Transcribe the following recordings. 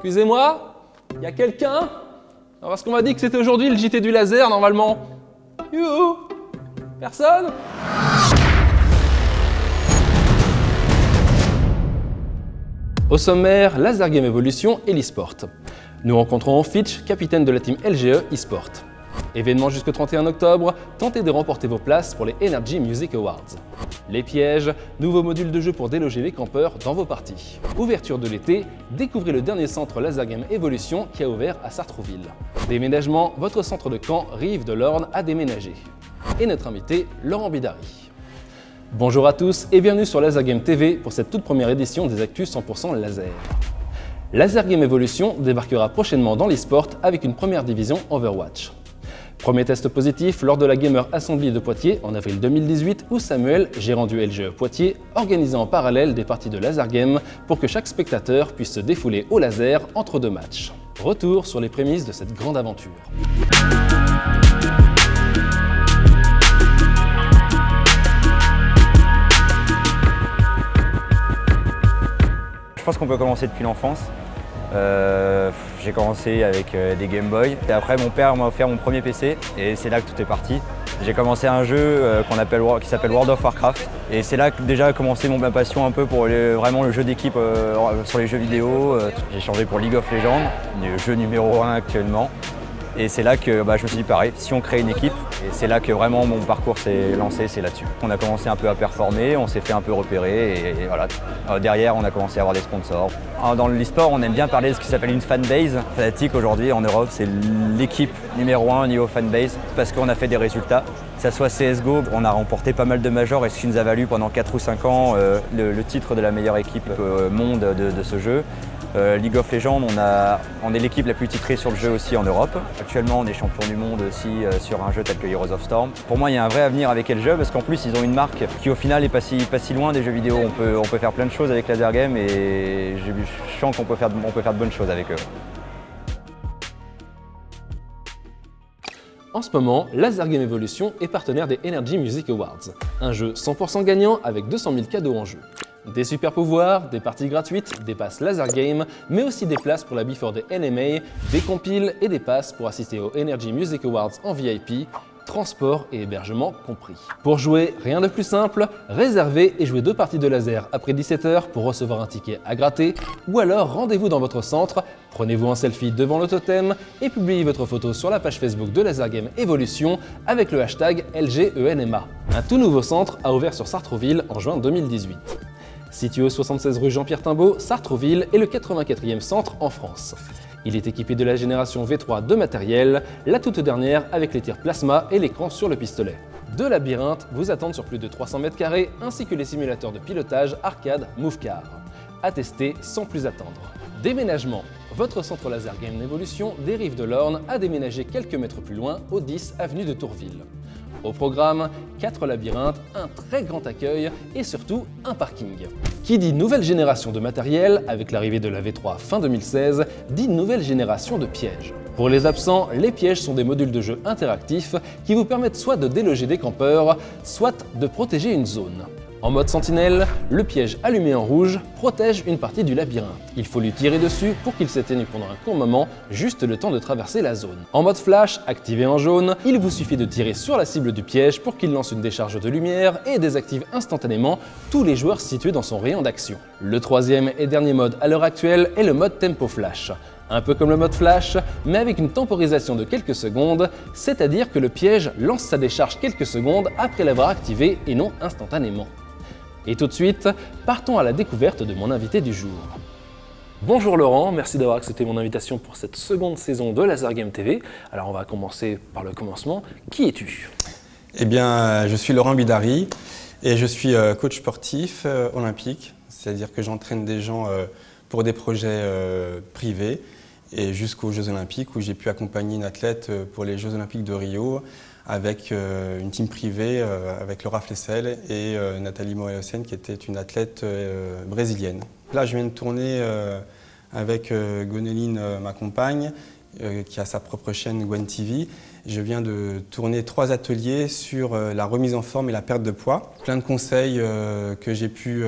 Excusez-moi, y a quelqu'un? Parce qu'on m'a dit que c'était aujourd'hui le JT du laser, normalement. Youhou! Personne? Au sommaire, Laser Game Evolution et l'e-sport. Nous rencontrons Fitch, capitaine de la team LGE eSport. Événement jusqu'au 31 octobre, tentez de remporter vos places pour les Energy Music Awards. Les pièges, nouveaux modules de jeu pour déloger les campeurs dans vos parties. Ouverture de l'été, découvrez le dernier centre Laser Game Evolution qui a ouvert à Sartrouville. Déménagement, votre centre de camp Rive de l'Orne a déménagé. Et notre invité, Laurent Bidary. Bonjour à tous et bienvenue sur Laser Game TV pour cette toute première édition des Actus 100% Laser. Laser Game Evolution débarquera prochainement dans l'e-sport avec une première division Overwatch. Premier test positif lors de la Gamer Assembly de Poitiers en avril 2018 où Samuel, gérant du LGE Poitiers, organisait en parallèle des parties de Laser Game pour que chaque spectateur puisse se défouler au laser entre deux matchs. Retour sur les prémices de cette grande aventure. Je pense qu'on peut commencer depuis l'enfance. J'ai commencé avec des Game Boy. Et après, mon père m'a offert mon premier PC et c'est là que tout est parti. J'ai commencé un jeu qui s'appelle World of Warcraft. Et c'est là que déjà a commencé ma passion un peu pour vraiment le jeu d'équipe sur les jeux vidéo. J'ai changé pour League of Legends, le jeu numéro 1 actuellement. Et c'est là que je me suis dit pareil, si on crée une équipe, et c'est là que vraiment mon parcours s'est lancé, c'est là-dessus. On a commencé un peu à performer, on s'est fait un peu repérer et voilà. Derrière, on a commencé à avoir des sponsors. Dans l'e-sport, on aime bien parler de ce qui s'appelle une fanbase. Fnatic aujourd'hui en Europe, c'est l'équipe numéro 1 au niveau fanbase parce qu'on a fait des résultats. Que ça soit CSGO, on a remporté pas mal de majors et ce qui nous a valu pendant 4 ou 5 ans le titre de la meilleure équipe monde de ce jeu. League of Legends, on est l'équipe la plus titrée sur le jeu aussi en Europe. Actuellement, on est champion du monde aussi sur un jeu tel que Heroes of Storm. Pour moi, il y a un vrai avenir avec LGE parce qu'en plus, ils ont une marque qui au final n'est pas si loin des jeux vidéo. On peut faire plein de choses avec Laser Game et je sens qu'on peut faire de bonnes choses avec eux. En ce moment, Laser Game Evolution est partenaire des Energy Music Awards, un jeu 100% gagnant avec 200 000 cadeaux en jeu. Des super pouvoirs, des parties gratuites, des passes Laser Game, mais aussi des places pour la Before des NMA, des compiles et des passes pour assister aux Energy Music Awards en VIP, transport et hébergement compris. Pour jouer, rien de plus simple, réservez et jouez 2 parties de laser après 17 h pour recevoir un ticket à gratter, ou alors rendez-vous dans votre centre, prenez-vous un selfie devant le totem et publiez votre photo sur la page Facebook de Laser Game Evolution avec le hashtag LGENMA. Un tout nouveau centre a ouvert sur Sartrouville en juin 2018. Situé au 76 rue Jean-Pierre Timbaud, Sartrouville est le 84e centre en France. Il est équipé de la génération V3 de matériel, la toute dernière avec les tirs plasma et l'écran sur le pistolet. 2 labyrinthes vous attendent sur plus de 300 m² ainsi que les simulateurs de pilotage arcade Movecar. À tester sans plus attendre. Déménagement. Votre centre Laser Game Evolution des Rives de l'Orne a déménagé quelques mètres plus loin au 10 avenue de Tourville. Au programme, 4 labyrinthes, un très grand accueil et surtout un parking. Qui dit nouvelle génération de matériel, avec l'arrivée de la V3 fin 2016, dit nouvelle génération de pièges. Pour les absents, les pièges sont des modules de jeu interactifs qui vous permettent soit de déloger des campeurs, soit de protéger une zone. En mode sentinelle, le piège allumé en rouge protège une partie du labyrinthe. Il faut lui tirer dessus pour qu'il s'éteigne pendant un court moment, juste le temps de traverser la zone. En mode flash, activé en jaune, il vous suffit de tirer sur la cible du piège pour qu'il lance une décharge de lumière et désactive instantanément tous les joueurs situés dans son rayon d'action. Le troisième et dernier mode à l'heure actuelle est le mode tempo flash. Un peu comme le mode flash, mais avec une temporisation de quelques secondes, c'est-à-dire que le piège lance sa décharge quelques secondes après l'avoir activé et non instantanément. Et tout de suite, partons à la découverte de mon invité du jour. Bonjour Laurent, merci d'avoir accepté mon invitation pour cette seconde saison de Laser Game TV. Alors on va commencer par le commencement. Qui es-tu? Eh bien, je suis Laurent Bidary et je suis coach sportif olympique, c'est-à-dire que j'entraîne des gens pour des projets privés et jusqu'aux Jeux Olympiques où j'ai pu accompagner une athlète pour les Jeux Olympiques de Rio avec une team privée avec Laura Flessel et Nathalie Moreau-Sen qui était une athlète brésilienne. Là, je viens de tourner avec Goneline, ma compagne, qui a sa propre chaîne Gwen TV. Je viens de tourner 3 ateliers sur la remise en forme et la perte de poids. Plein de conseils que j'ai pu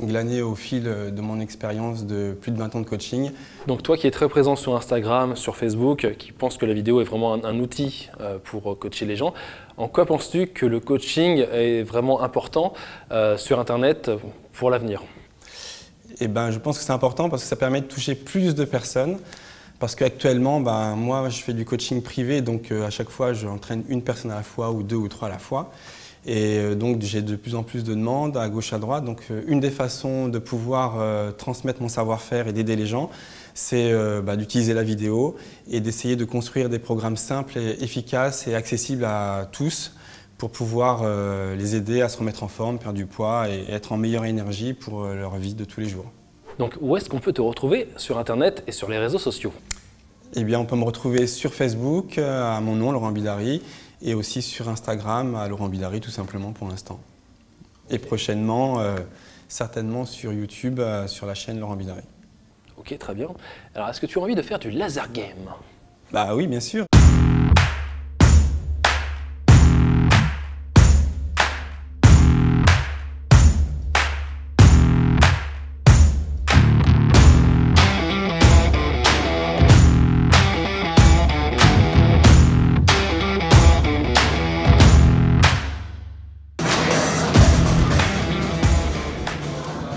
glaner au fil de mon expérience de plus de 20 ans de coaching. Donc toi qui es très présent sur Instagram, sur Facebook, qui pense que la vidéo est vraiment un outil pour coacher les gens, en quoi penses-tu que le coaching est vraiment important sur Internet pour l'avenir? Eh ben, je pense que c'est important parce que ça permet de toucher plus de personnes. Parce qu'actuellement, moi, je fais du coaching privé, donc à chaque fois, j'entraîne une personne à la fois ou 2 ou 3 à la fois. Et donc, j'ai de plus en plus de demandes à gauche, à droite. Donc, une des façons de pouvoir transmettre mon savoir-faire et d'aider les gens, c'est d'utiliser la vidéo et d'essayer de construire des programmes simples et efficaces et accessibles à tous pour pouvoir les aider à se remettre en forme, perdre du poids et être en meilleure énergie pour leur vie de tous les jours. Donc, où est-ce qu'on peut te retrouver sur Internet et sur les réseaux sociaux? Eh bien, on peut me retrouver sur Facebook à mon nom, Laurent Bidary, et aussi sur Instagram à Laurent Bidary, tout simplement pour l'instant. Et prochainement, certainement sur YouTube, sur la chaîne Laurent Bidary. Ok, très bien. Alors, est-ce que tu as envie de faire du laser game? Bah oui, bien sûr.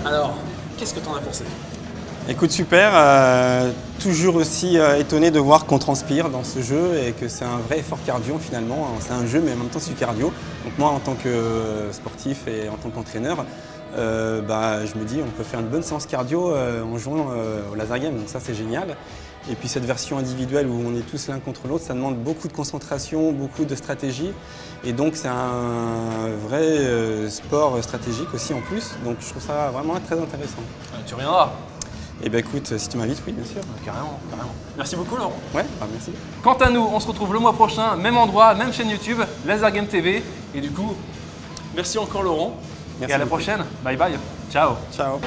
Alors, qu'est-ce que tu en as pensé? Écoute, super. Toujours aussi étonné de voir qu'on transpire dans ce jeu et que c'est un vrai effort cardio finalement. C'est un jeu mais en même temps c'est du cardio. Donc moi en tant que sportif et en tant qu'entraîneur, je me dis on peut faire une bonne séance cardio en jouant au laser game. Donc ça c'est génial. Et puis cette version individuelle où on est tous l'un contre l'autre, ça demande beaucoup de concentration, beaucoup de stratégie. Et donc c'est un vrai sport stratégique aussi en plus. Donc je trouve ça vraiment très intéressant. Tu reviendras? Eh bien écoute, si tu m'invites, oui, bien sûr. Carrément, carrément. Merci beaucoup, Laurent. Ouais, merci. Quant à nous, on se retrouve le mois prochain, même endroit, même chaîne YouTube, Laser Game TV. Et du coup, merci encore, Laurent. Merci et à la beaucoup. prochaine. Bye bye. Ciao. Ciao.